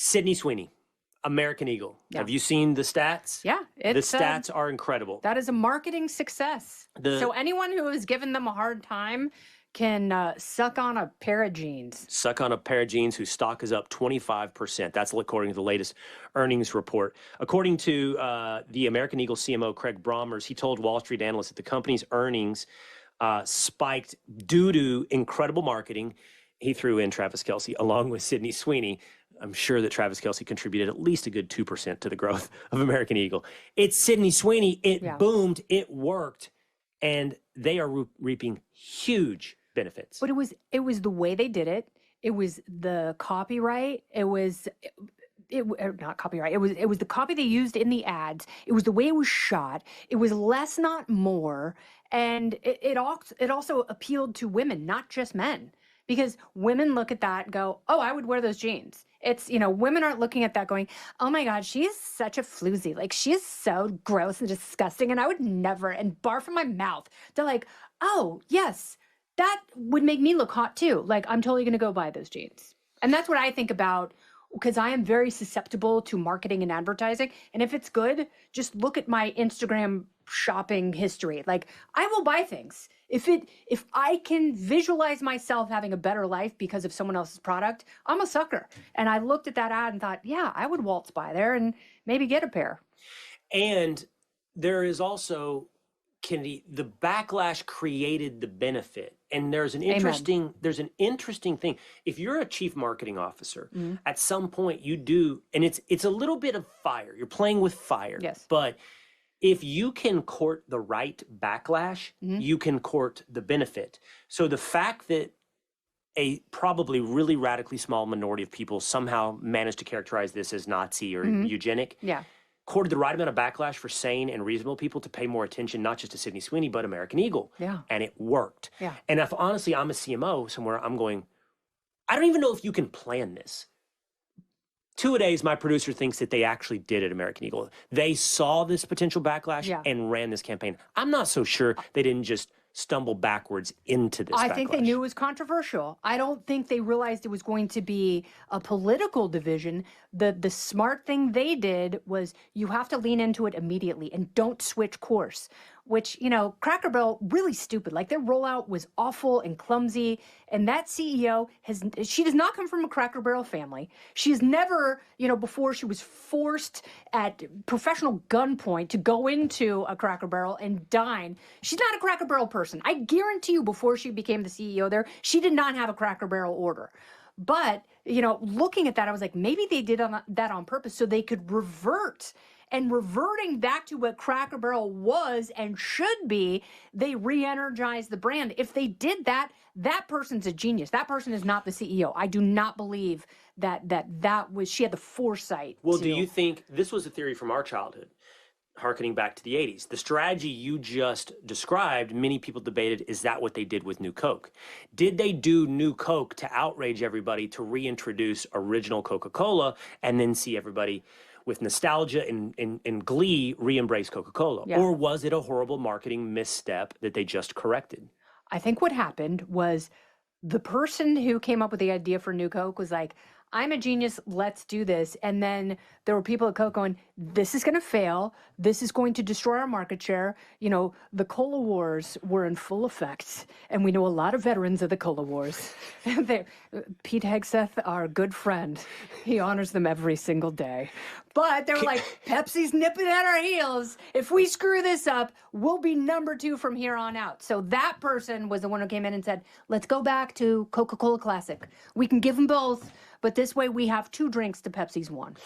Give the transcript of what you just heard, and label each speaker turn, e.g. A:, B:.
A: Sidney Sweeney, American Eagle.
B: Yeah.
A: Have you seen the stats?
B: Yeah.
A: The stats are incredible.
B: That is a marketing success. So anyone who has given them a hard time can suck on a pair of jeans.
A: Suck on a pair of jeans whose stock is up 25%. That's according to the latest earnings report. According to the American Eagle CMO, Craig Bromers, he told Wall Street analysts that the company's earnings spiked due to incredible marketing. He threw in Travis Kelce along with Sidney Sweeney. I'm sure that Travis Kelce contributed at least a good 2% to the growth of American Eagle. It's Sidney Sweeney. It boomed. It worked. And they are reaping huge benefits.
B: But it was the way they did it. It was the copyright. It was not copyright. It was the copy they used in the ads. It was the way it was shot. It was less, not more. And it also appealed to women, not just men. Because women look at that and go, oh, I would wear those jeans. It's, women aren't looking at that going, oh my God, she is such a floozy. Like, she is so gross and disgusting, and I would never, and barf in my mouth. They're like, oh, yes, that would make me look hot too. Like, I'm totally going to go buy those jeans. And that's what I think about, because I am very susceptible to marketing and advertising. And if it's good, just look at my Instagram shopping history. Like, I will buy things. If I can visualize myself having a better life because of someone else's product, I'm a sucker. And I looked at that ad and thought, yeah, I would waltz by there and maybe get a pair.
A: And there is also, Kennedy, the backlash created the benefit. And there's an interesting thing. If you're a chief marketing officer, at some point you do, and it's a little bit of fire. You're playing with fire.
B: Yes.
A: But if you can court the right backlash, you can court the benefit. So the fact that a probably really radically small minority of people somehow managed to characterize this as Nazi or eugenic, courted the right amount of backlash for sane and reasonable people to pay more attention, not just to Sidney Sweeney, but American Eagle.
B: Yeah.
A: And it worked.
B: Yeah.
A: And if honestly I'm a CMO somewhere, I'm going, I don't even know if you can plan this. Two-a-days, my producer thinks that they actually did at American Eagle. They saw this potential backlash and ran this campaign. I'm not so sure they didn't just stumble backwards into this backlash.
B: I think they knew it was controversial. I don't think they realized it was going to be a political division. The smart thing they did was you have to lean into it immediately and don't switch course, which, Cracker Barrel, really stupid. Like, their rollout was awful and clumsy. And that CEO she does not come from a Cracker Barrel family. She has never, before she was forced at professional gunpoint to go into a Cracker Barrel and dine. She's not a Cracker Barrel person. I guarantee you, before she became the CEO there, she did not have a Cracker Barrel order. But, looking at that, I was like, maybe they did that on purpose so they could revert. And reverting back to what Cracker Barrel was and should be, they re-energized the brand. If they did that, that person's a genius. That person is not the CEO. I do not believe that was, she had the foresight.
A: Well, do you think, this was a theory from our childhood, hearkening back to the 80s. The strategy you just described, many people debated, is that what they did with New Coke? Did they do New Coke to outrage everybody, to reintroduce original Coca-Cola, and then see everybody with nostalgia and glee re-embrace Coca-Cola?
B: Yeah.
A: Or was it a horrible marketing misstep that they just corrected?
B: I think what happened was the person who came up with the idea for New Coke was like, I'm a genius, let's do this. And then there were people at Coke going, this is going to fail. This is going to destroy our market share. The Cola Wars were in full effect. And we know a lot of veterans of the Cola Wars. Pete Hegseth, our good friend, he honors them every single day. But they were like, Pepsi's nipping at our heels. If we screw this up, we'll be number 2 from here on out. So that person was the one who came in and said, let's go back to Coca-Cola Classic. We can give them both, but this way we have 2 drinks to Pepsi's 1.